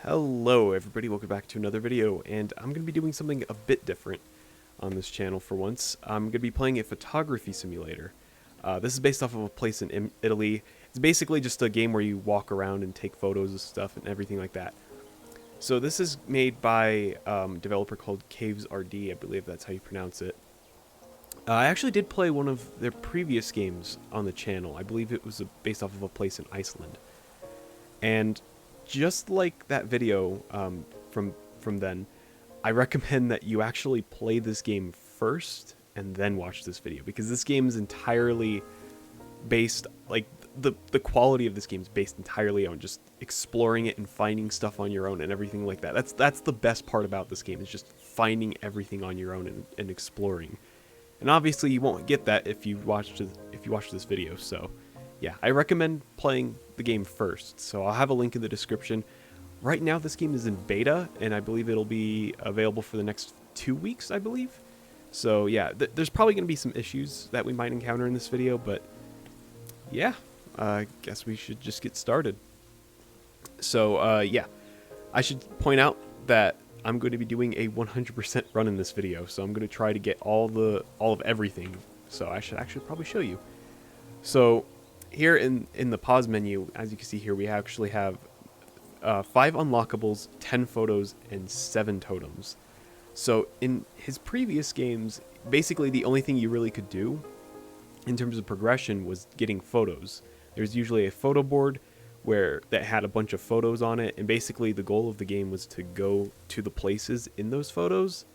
Hello everybody, welcome back to another video, and I'm going to be doing something a bit different on this channel for once. I'm going to be playing a photography simulator. This is based off of a place in Italy. It's basically just a game where you walk around and take photos of stuff and everything like that. So this is made by a developer called Caves RD, I believe that's how you pronounce it. I actually did play one of their previous games on the channel. I believe it was based off of a place in Iceland. And just like that video from then, I recommend that you actually play this game first and then watch this video, because this game is entirely based, like, the quality of this game is based entirely on just exploring it and finding stuff on your own and everything like that. That's the best part about this game, is just finding everything on your own and exploring. And obviously you won't get that if you watch this video. So yeah, I recommend playing the game first. So I'll have a link in the description. Right now this game is in beta, and I believe it'll be available for the next 2 weeks, I believe. So yeah, there's probably going to be some issues that we might encounter in this video, but yeah, I guess we should just get started. So yeah, I should point out that I'm going to be doing a 100% run in this video, so I'm going to try to get all of everything. So I should actually probably show you. So here in the pause menu, as you can see here, we actually have 5 unlockables, 10 photos, and 7 totems. So in his previous games, basically the only thing you really could do in terms of progression was getting photos. There's usually a photo board that had a bunch of photos on it, and basically the goal of the game was to go to the places in those photos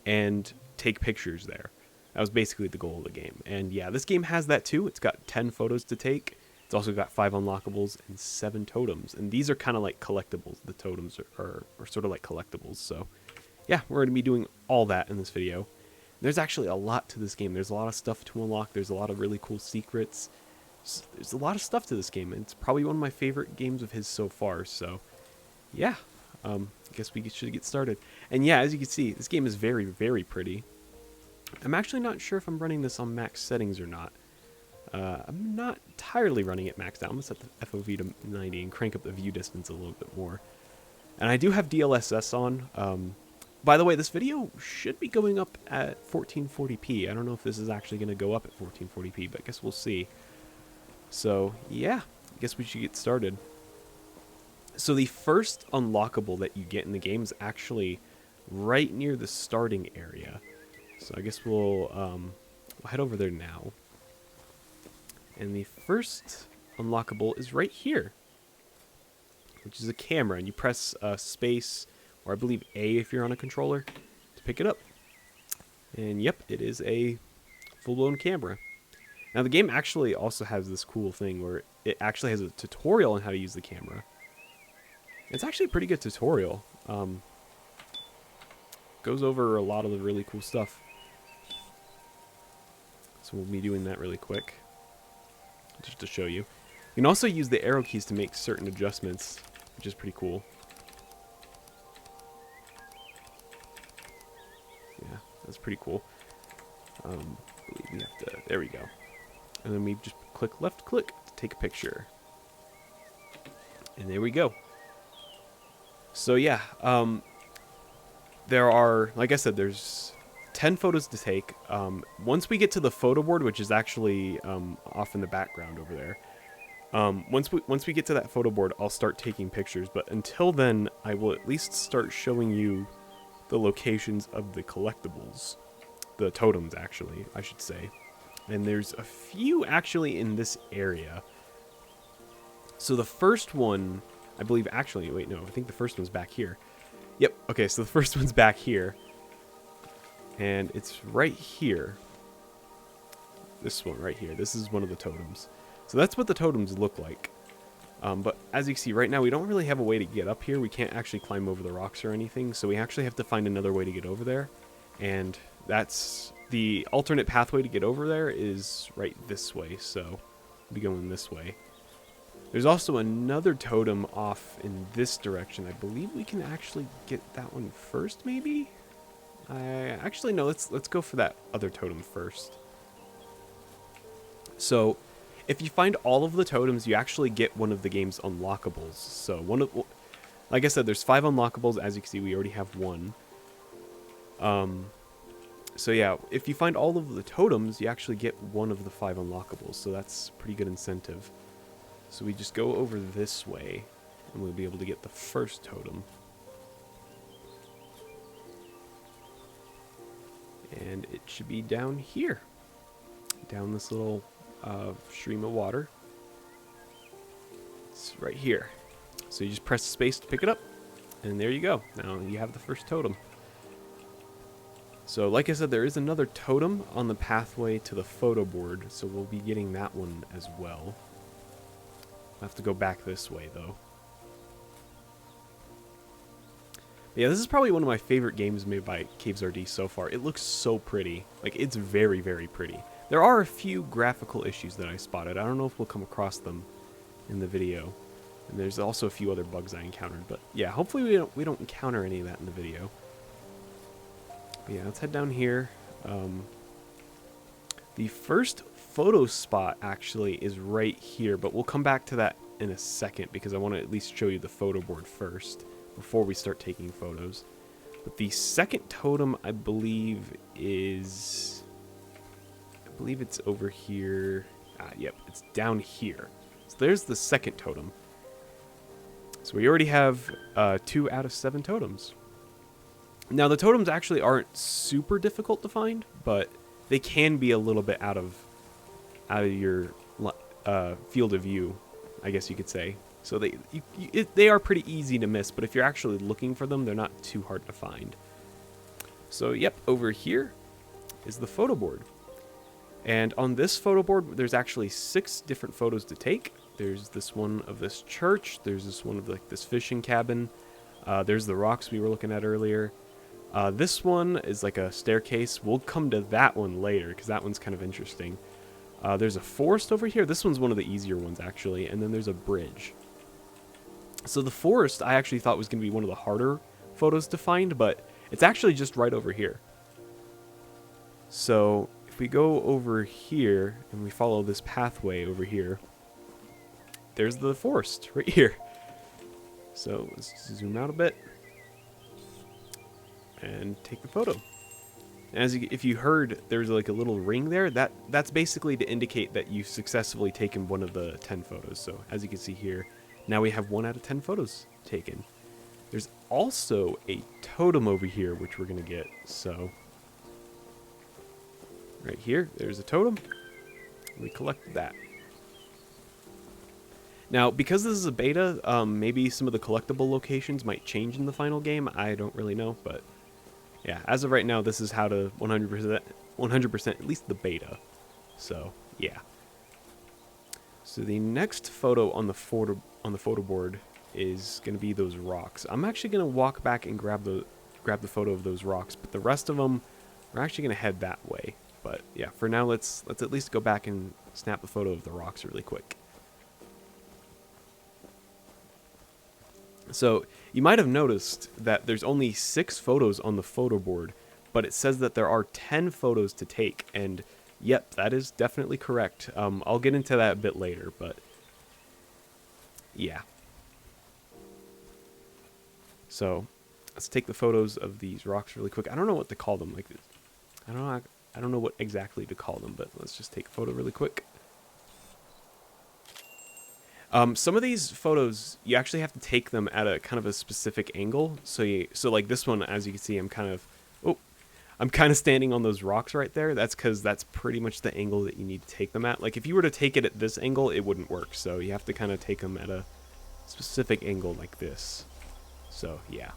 and take pictures there. That was basically the goal of the game. And yeah, this game has that too. It's got 10 photos to take. It's also got 5 unlockables and 7 totems. And these are kind of like collectibles. The totems are sort of like collectibles. So yeah, we're going to be doing all that in this video. There's actually a lot to this game. There's a lot of stuff to unlock. There's a lot of really cool secrets. There's a lot of stuff to this game. And it's probably one of my favorite games of his so far. So yeah, I guess we should get started. And yeah, as you can see, this game is very, very pretty. I'm actually not sure if I'm running this on max settings or not. I'm not entirely running it maxed out. I'm going to set the FOV to 90 and crank up the view distance a little bit more. And I do have DLSS on. By the way, this video should be going up at 1440p. I don't know if this is actually going to go up at 1440p, but I guess we'll see. So yeah, I guess we should get started. So the first unlockable that you get in the game is actually right near the starting area. So I guess we'll head over there now. And the first unlockable is right here, which is a camera. And you press space, or I believe A if you're on a controller, to pick it up. And yep, it is a full-blown camera. Now the game actually also has this cool thing where it actually has a tutorial on how to use the camera. It's actually a pretty good tutorial. Goes over a lot of the really cool stuff. So we'll be doing that really quick, just to show you. You can also use the arrow keys to make certain adjustments, which is pretty cool. Yeah, that's pretty cool. I believe we have to, there we go. And then we just click left click to take a picture. And there we go. So yeah, there are, like I said, there's 10 photos to take. Once we get to the photo board, which is actually off in the background over there, once we get to that photo board, I'll start taking pictures. But until then, I will at least start showing you the locations of the collectibles, the totems, actually, I should say. And there's a few actually in this area. So the first one, I believe, actually, wait, no, I think the first one's back here. Yep, okay, so the first one's back here. And it's right here. This one right here. This is one of the totems. So that's what the totems look like. But as you can see, right now we don't really have a way to get up here. We can't actually climb over the rocks or anything. So we actually have to find another way to get over there. And that's the alternate pathway to get over there is right this way. So we'll be going this way. There's also another totem off in this direction. I believe we can actually get that one first, maybe? Actually, no, let's go for that other totem first. So if you find all of the totems, you actually get one of the game's unlockables. So Like I said, there's 5 unlockables. As you can see, we already have 1. So yeah, if you find all of the totems, you actually get 1 of the 5 unlockables. So that's pretty good incentive. So we just go over this way, and we'll be able to get the first totem. And it should be down here. Down this little stream of water. It's right here. So you just press space to pick it up, and there you go. Now you have the first totem. So like I said, there is another totem on the pathway to the photo board, so we'll be getting that one as well. I'll have to go back this way, though. Yeah, this is probably one of my favorite games made by Caves RD so far. It looks so pretty. Like, it's very, very pretty. There are a few graphical issues that I spotted. I don't know if we'll come across them in the video. And there's also a few other bugs I encountered. But yeah, hopefully we don't encounter any of that in the video. But yeah, let's head down here. The first photo spot actually is right here, but we'll come back to that in a second because I want to at least show you the photo board first before we start taking photos. But the second totem, I believe it's over here. Yep, it's down here. So there's the second totem. So we already have 2 out of 7 totems. Now the totems actually aren't super difficult to find, but they can be a little bit out of your field of view, I guess you could say. So they are pretty easy to miss, but if you're actually looking for them, they're not too hard to find. So yep, over here is the photo board. And on this photo board, there's actually 6 different photos to take. There's this one of this church. There's this one of this fishing cabin. There's the rocks we were looking at earlier. This one is like a staircase. We'll come to that one later because that one's kind of interesting. There's a forest over here. This one's one of the easier ones, actually. And then there's a bridge. So the forest, I actually thought was going to be one of the harder photos to find, but it's actually just right over here. So if we go over here and we follow this pathway over here, there's the forest right here. So let's zoom out a bit and take the photo. As if you heard, there's like a little ring there. That's basically to indicate that you've successfully taken one of the 10 photos. So as you can see here, now we have 1 out of 10 photos taken. There's also a totem over here, which we're going to get. So right here, there's a totem. We collect that. Now, because this is a beta, maybe some of the collectible locations might change in the final game. I don't really know, but yeah, as of right now, this is how to 100%, at least the beta. So yeah. So the next photo on the photo board is going to be those rocks. I'm actually going to walk back and grab the photo of those rocks, but the rest of them, we're actually going to head that way. But yeah, for now, let's at least go back and snap the photo of the rocks really quick. So you might have noticed that there's only 6 photos on the photo board, but it says that there are 10 photos to take, and yep, that is definitely correct. I'll get into that a bit later, but yeah. So let's take the photos of these rocks really quick. I don't know what to call them. Like, I don't know what exactly to call them, but let's just take a photo really quick. Some of these photos, you actually have to take them at a kind of a specific angle. So like this one, as you can see, I'm kind of standing on those rocks right there. That's because that's pretty much the angle that you need to take them at. Like if you were to take it at this angle, it wouldn't work. So you have to kind of take them at a specific angle like this. So yeah.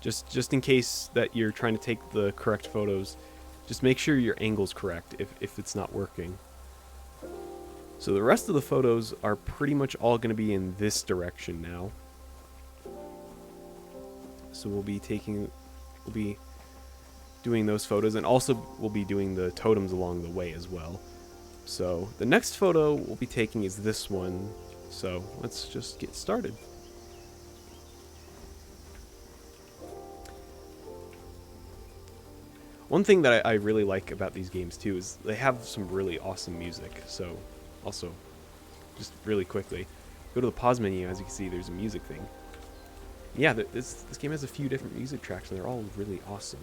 Just in case that you're trying to take the correct photos, just make sure your angle's correct if it's not working. So the rest of the photos are pretty much all going to be in this direction now. So we'll be doing those photos, and also we'll be doing the totems along the way as well. So the next photo we'll be taking is this one. So let's just get started. One thing that I really like about these games too is they have some really awesome music. So also just really quickly. Go to the pause menu. As you can see, there's a music thing. Yeah, this game has a few different music tracks, and they're all really awesome.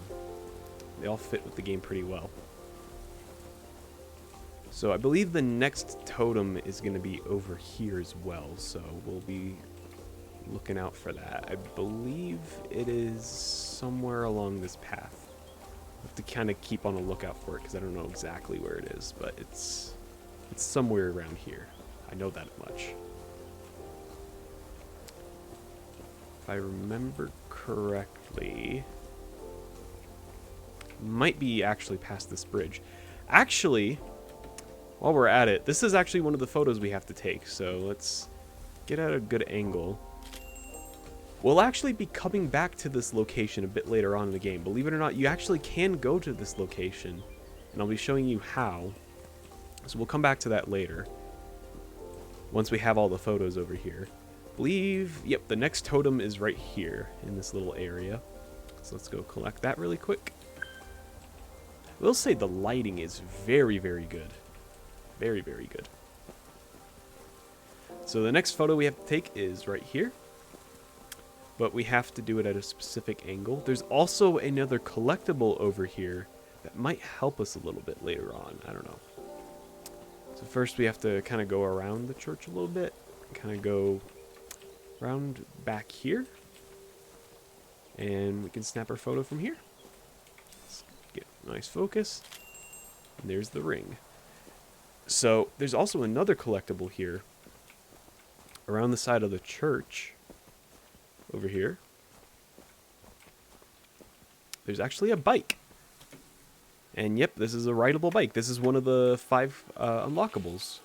They all fit with the game pretty well. So I believe the next totem is going to be over here as well, so we'll be looking out for that. I believe it is somewhere along this path. I have to kind of keep on a lookout for it because I don't know exactly where it is, but it's somewhere around here. I know that much. If I remember correctly, might be actually past this bridge. Actually, while we're at it, this is actually one of the photos we have to take, so let's get at a good angle. We'll actually be coming back to this location a bit later on in the game. Believe it or not, you actually can go to this location, and I'll be showing you how. So we'll come back to that later, once we have all the photos over here. Yep, the next totem is right here in this little area. So let's go collect that really quick. I will say the lighting is very, very good. Very, very good. So the next photo we have to take is right here. But we have to do it at a specific angle. There's also another collectible over here that might help us a little bit later on. I don't know. So first we have to kind of go around the church a little bit. Kind of go around back here. And we can snap our photo from here. Let's get a nice focus. And there's the ring. So there's also another collectible here around the side of the church over here. There's actually a bike. And yep, this is a rideable bike. This is one of the 5 unlockables.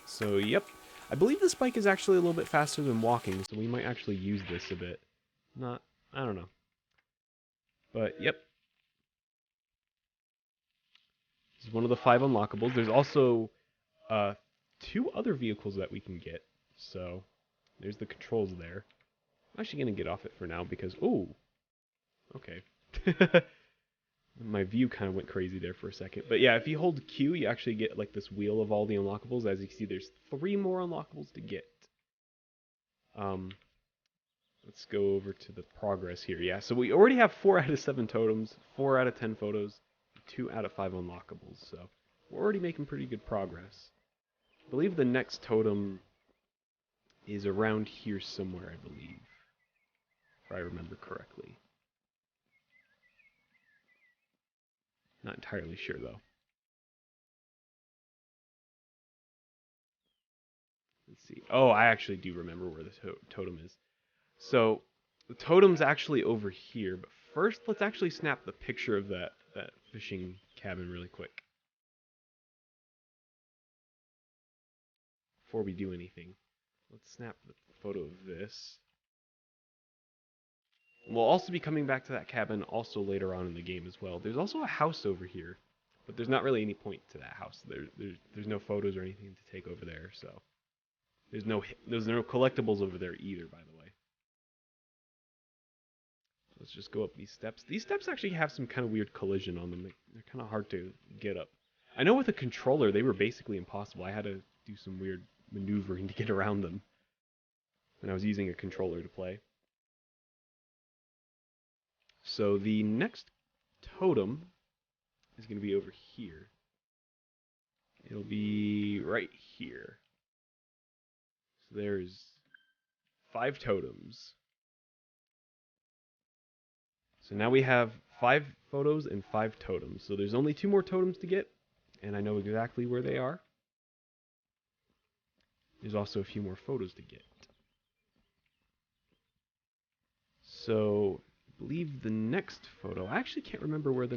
So yep, I believe this bike is actually a little bit faster than walking, so we might actually use this a bit. I don't know. But yep. This is one of the 5 unlockables. There's also 2 other vehicles that we can get. So there's the controls there. I'm actually going to get off it for now because, oh, okay. My view kind of went crazy there for a second. But yeah, if you hold Q, you actually get like this wheel of all the unlockables. As you can see, there's 3 more unlockables to get. Let's go over to the progress here. Yeah, so we already have 4 out of 7 totems, 4 out of 10 photos, 2 out of 5 unlockables. So we're already making pretty good progress. I believe the next totem is around here somewhere, I believe. If I remember correctly. Not entirely sure, though. Let's see. Oh, I actually do remember where the totem is. So, the totem's actually over here, but first, let's actually snap the picture of that fishing cabin really quick. Before we do anything. Let's snap the photo of this. We'll also be coming back to that cabin also later on in the game as well. There's also a house over here, but there's not really any point to that house. There's no photos or anything to take over there, so there's no collectibles over there either, by the way. Let's just go up these steps. These steps actually have some kind of weird collision on them. They're kind of hard to get up. I know with a controller they were basically impossible. I had to do some weird maneuvering to get around them when I was using a controller to play. So the next totem is going to be over here. It'll be right here. So there's 5 totems. So now we have 5 photos and 5 totems. So there's only 2 more totems to get, and I know exactly where they are. There's also a few more photos to get. So I believe the next photo, I actually can't remember which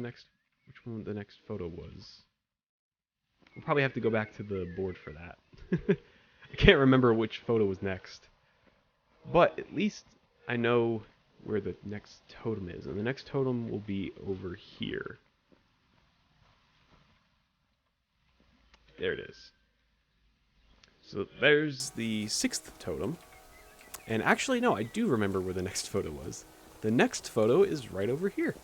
one the next photo was. We'll probably have to go back to the board for that. I can't remember which photo was next. But at least I know where the next totem is, and the next totem will be over here. There it is. So there's the 6th totem. And actually, no, I do remember where the next photo was. The next photo is right over here.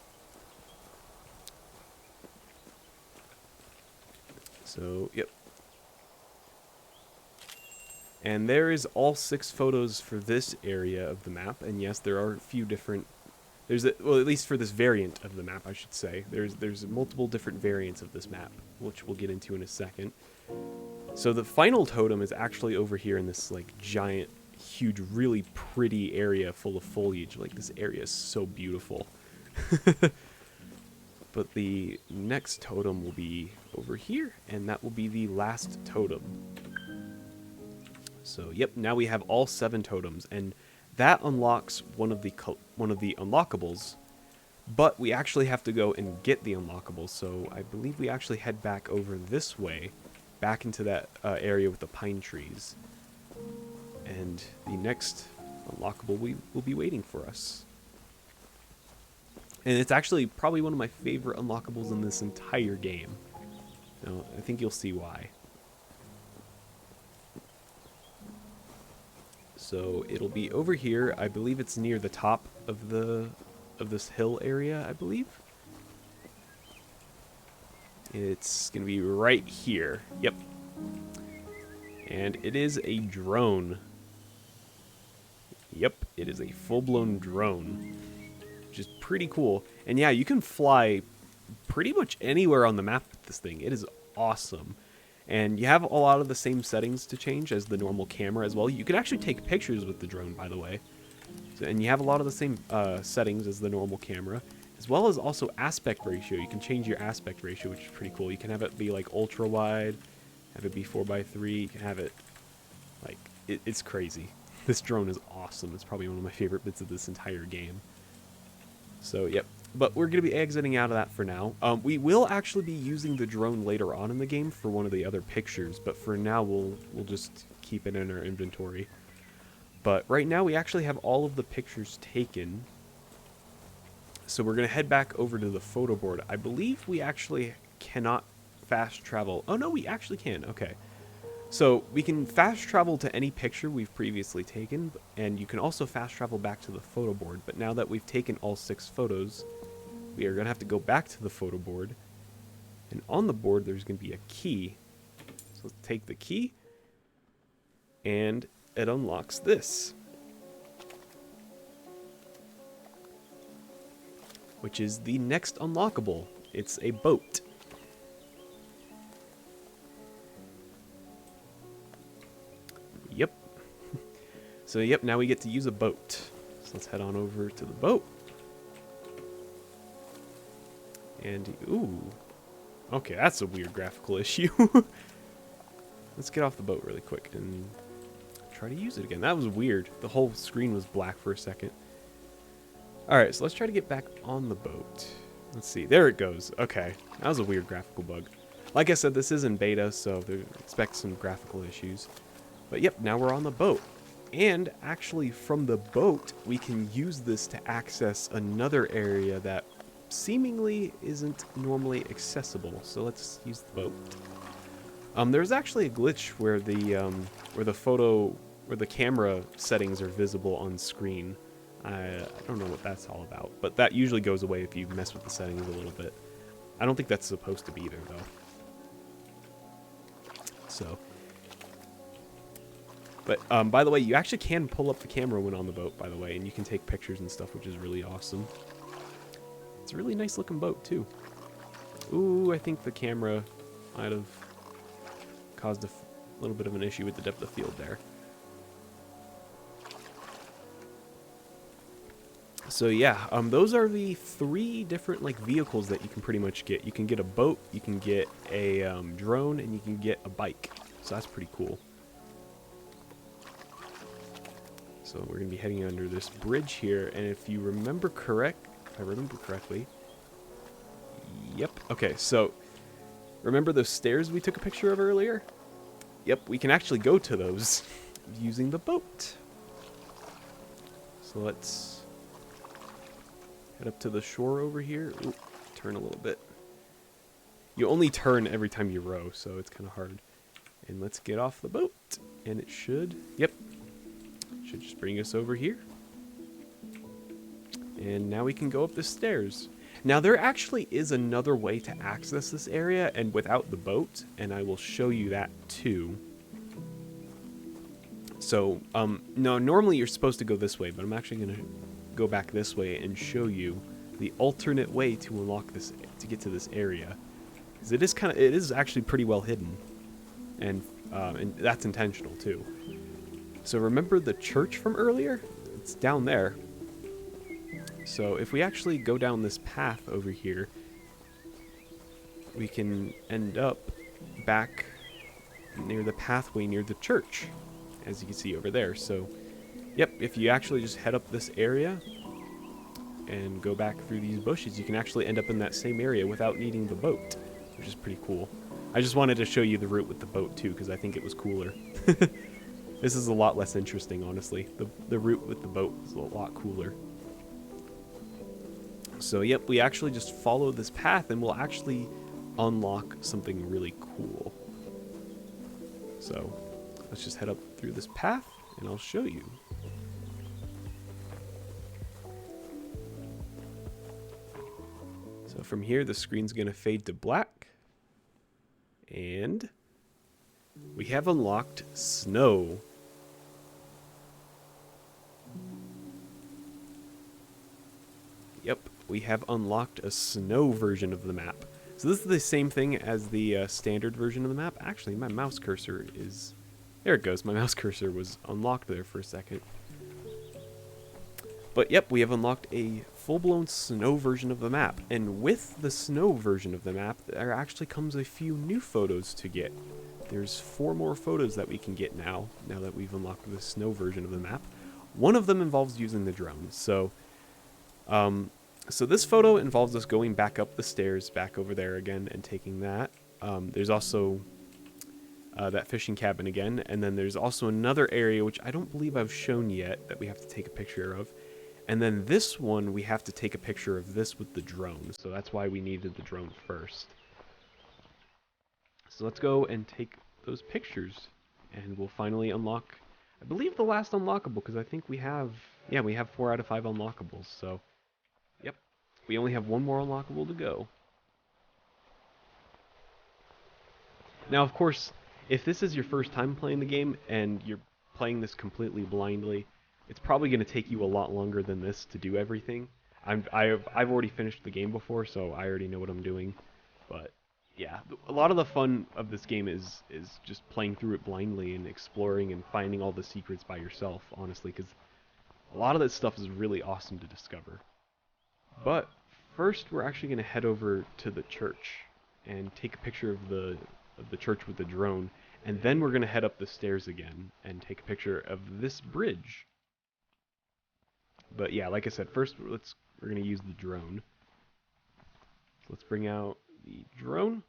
So, yep. And there is all 6 photos for this area of the map. And yes, there are a few different... well, at least for this variant of the map, I should say. There's multiple different variants of this map, which we'll get into in a second. So the final totem is actually over here in this, like, giant, huge, really pretty area full of foliage. Like, this area is so beautiful. But the next totem will be over here, and that will be the last totem. So, yep, now we have all 7 totems, and that unlocks one of the unlockables, but we actually have to go and get the unlockables, so I believe we actually head back over this way, back into that area with the pine trees. And the next unlockable will be waiting for us. And it's actually probably one of my favorite unlockables in this entire game. Now, I think you'll see why. So it'll be over here. I believe it's near the top of this hill area, I believe. It's gonna be right here. Yep. And it is a drone. Yep, it is a full-blown drone, which is pretty cool. And yeah, you can fly pretty much anywhere on the map with this thing. It is awesome. And you have a lot of the same settings to change as the normal camera as well. You can actually take pictures with the drone, by the way. And you have a lot of the same settings as the normal camera, as well as also aspect ratio. You can change your aspect ratio, which is pretty cool. You can have it be like ultra wide, have it be 4:3. You can have it like, it's crazy. This drone is awesome. It's probably one of my favorite bits of this entire game. So, yep. But we're going to be exiting out of that for now. We will actually be using the drone later on in the game for one of the other pictures, but for now we'll just keep it in our inventory. But right now we actually have all of the pictures taken. So we're going to head back over to the photo board. I believe we actually cannot fast travel. Oh no, we actually can. Okay. So we can fast travel to any picture we've previously taken, and you can also fast travel back to the photo board. But now that we've taken all 6 photos, we are going to have to go back to the photo board, and on the board there's going to be a key. So let's take the key, and it unlocks this, which is the next unlockable. It's a boat. Yep. So yep, now we get to use a boat. So let's head on over to the boat. And, ooh. Okay, that's a weird graphical issue. Let's get off the boat really quick and try to use it again. That was weird. The whole screen was black for a second. Alright, so let's try to get back on the boat. Let's see. There it goes. Okay. That was a weird graphical bug. Like I said, this is in beta, so expect some graphical issues. But yep, now we're on the boat. And actually, from the boat, we can use this to access another area that seemingly isn't normally accessible. So let's use the boat. There's actually a glitch where the camera settings are visible on screen. I don't know what that's all about, but that usually goes away if you mess with the settings a little bit. I don't think that's supposed to be there though. So, but by the way, you actually can pull up the camera when on the boat, by the way, and you can take pictures and stuff, which is really awesome. It's a really nice looking boat too. Ooh, I think the camera might have caused a little bit of an issue with the depth of field there. So yeah, those are the 3 different like vehicles that you can pretty much get. You can get a boat, you can get a drone, and you can get a bike. So that's pretty cool. So we're gonna be heading under this bridge here, and if you remember if I remember correctly, yep. Okay, so remember those stairs we took a picture of earlier? Yep, we can actually go to those using the boat. So let's head up to the shore over here. Ooh, turn a little bit. You only turn every time you row, so it's kind of hard. And let's get off the boat. And it should, yep, should just bring us over here. And now we can go up the stairs. Now there actually is another way to access this area and without the boat, and I will show you that too. So, no, normally you're supposed to go this way, but I'm actually going to go back this way and show you the alternate way to unlock this, to get to this area. Because it is actually pretty well hidden. And that's intentional, too. So remember the church from earlier? It's down there. So if we actually go down this path over here, we can end up back near the pathway near the church, as you can see over there. So, yep, if you actually just head up this area and go back through these bushes, you can actually end up in that same area without needing the boat, which is pretty cool. I just wanted to show you the route with the boat too, because I think it was cooler. This is a lot less interesting, honestly. The route with the boat is a lot cooler. So, yep, we actually just follow this path and we'll actually unlock something really cool. So, let's just head up through this path and I'll show you. So from here, the screen's going to fade to black. And we have unlocked snow. Yep, we have unlocked a snow version of the map. So this is the same thing as the standard version of the map. Actually, my mouse cursor is... There it goes. My mouse cursor was unlocked there for a second. But yep, we have unlocked a full-blown snow version of the map. And with the snow version of the map, there actually comes a few new photos to get. There's 4 more photos that we can get now that we've unlocked the snow version of the map. One of them involves using the drone. So this photo involves us going back up the stairs, back over there again, and taking that. There's also that fishing cabin again, and then there's also another area which I don't believe I've shown yet that we have to take a picture of. And then this one, we have to take a picture of this with the drone, so that's why we needed the drone first. So let's go and take those pictures, and we'll finally unlock, I believe, the last unlockable, because I think we have 4 out of 5 unlockables, so, yep, we only have 1 more unlockable to go. Now, of course, if this is your first time playing the game, and you're playing this completely blindly, it's probably going to take you a lot longer than this to do everything. I've already finished the game before, so I already know what I'm doing, but yeah, a lot of the fun of this game is just playing through it blindly and exploring and finding all the secrets by yourself, honestly, because a lot of that stuff is really awesome to discover. But first, we're actually going to head over to the church and take a picture of the church with the drone, and then we're going to head up the stairs again and take a picture of this bridge. But yeah, like I said, first we're going to use the drone. So let's bring out the drone,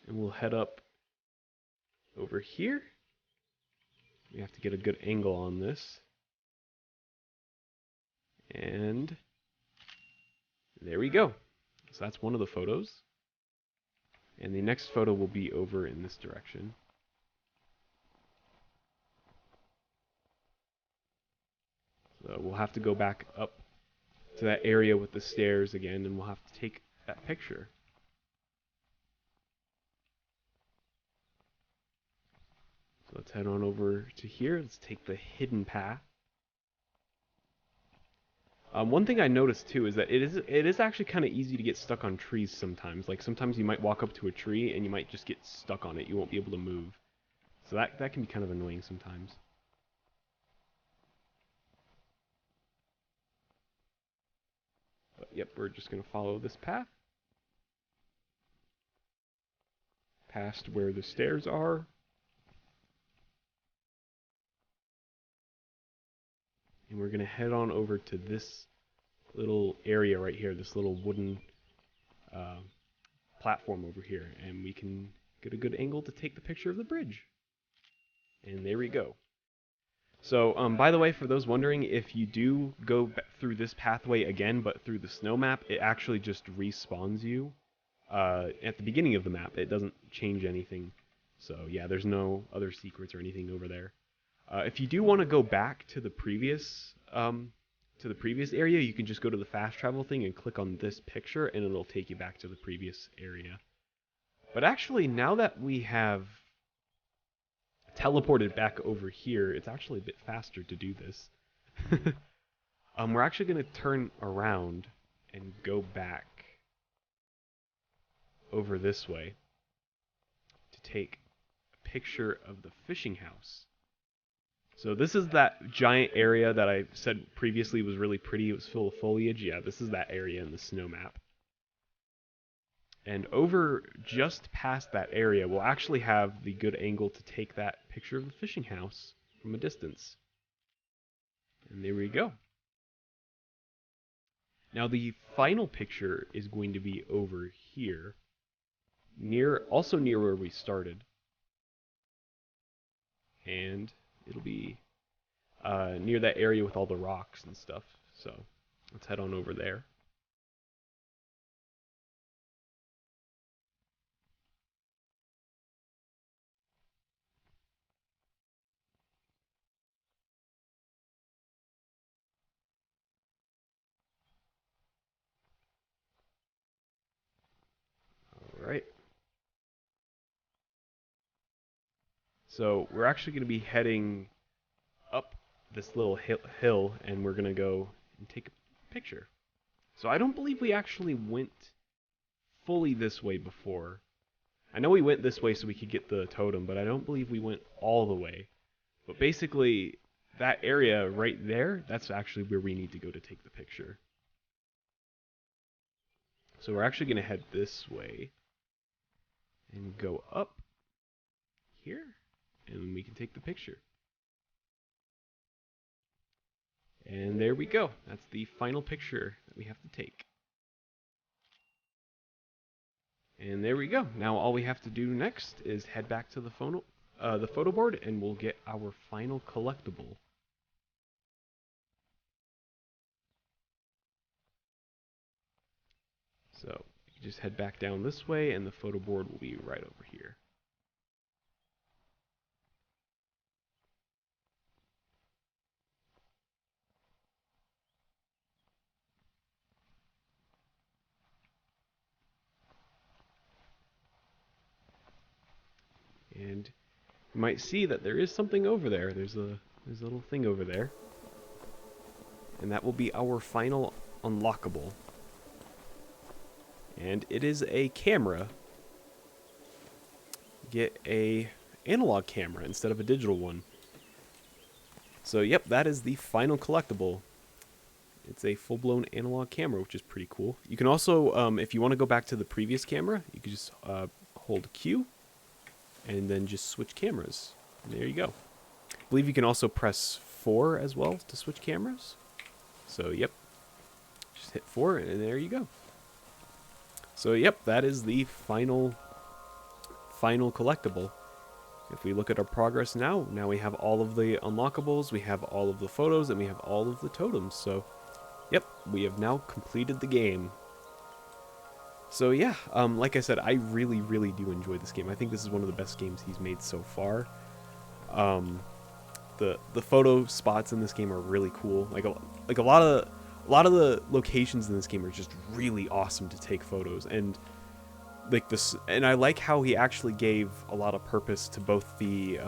and we'll head up over here. We have to get a good angle on this. And there we go. So that's one of the photos. And the next photo will be over in this direction. So we'll have to go back up to that area with the stairs again, and we'll have to take that picture. So let's head on over to here. Let's take the hidden path. One thing I noticed too is that it is actually kind of easy to get stuck on trees sometimes. Like sometimes you might walk up to a tree and you might just get stuck on it. You won't be able to move. So that can be kind of annoying sometimes. But yep, we're just going to follow this path. Past where the stairs are. And we're going to head on over to this little area right here, this little wooden platform over here, and we can get a good angle to take the picture of the bridge. And there we go. So, by the way, for those wondering, if you do go through this pathway again, but through the snow map, it actually just respawns you at the beginning of the map. It doesn't change anything. So, yeah, there's no other secrets or anything over there. If you do want to go back to the previous area, you can just go to the fast travel thing and click on this picture, and it'll take you back to the previous area. But actually, now that we have teleported back over here. It's actually a bit faster to do this. We're actually going to turn around and go back over this way to take a picture of the fishing house. So this is that giant area that I said previously was really pretty. It was full of foliage. Yeah, this is that area in the snow map. And over just past that area, we'll actually have the good angle to take that picture of the fishing house from a distance. And there we go. Now the final picture is going to be over here, also near where we started. And it'll be near that area with all the rocks and stuff. So let's head on over there. All right. So we're actually going to be heading up this little hill, and we're going to go and take a picture. So I don't believe we actually went fully this way before. I know we went this way so we could get the totem, but I don't believe we went all the way. But basically, that area right there, that's actually where we need to go to take the picture. So we're actually going to head this way and go up here, and we can take the picture. And there we go. That's the final picture that we have to take. And there we go. Now all we have to do next is head back to the photo board, and we'll get our final collectible. So you just head back down this way, and the photo board will be right over here. And you might see that there is something over there. There's a little thing over there. And that will be our final unlockable. And it is a camera. Get a analog camera instead of a digital one. So yep, that is the final collectible. It's a full-blown analog camera, which is pretty cool. You can also, if you want to go back to the previous camera, you can just hold Q and then just switch cameras. And there you go. I believe you can also press 4 as well to switch cameras. So yep, just hit 4 and there you go. So yep, that is the final collectible. If we look at our progress now we have all of the unlockables, we have all of the photos, and we have all of the totems. So yep, we have now completed the game. So yeah, like I said, I really do enjoy this game. I think this is one of the best games he's made so far. The photo spots in this game are really cool. Like a lot of the locations in this game are just really awesome to take photos, and like this, and I like how he actually gave a lot of purpose to both the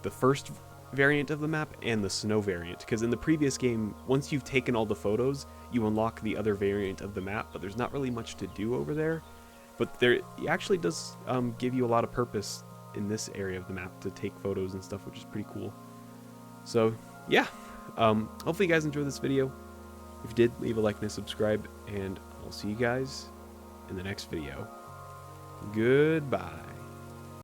first variant of the map and the snow variant, because in the previous game, once you've taken all the photos, you unlock the other variant of the map, but there's not really much to do over there. But there, he actually does give you a lot of purpose in this area of the map to take photos and stuff, which is pretty cool. So yeah, hopefully you guys enjoyed this video. If you did, leave a like and a subscribe, and I'll see you guys in the next video. Goodbye.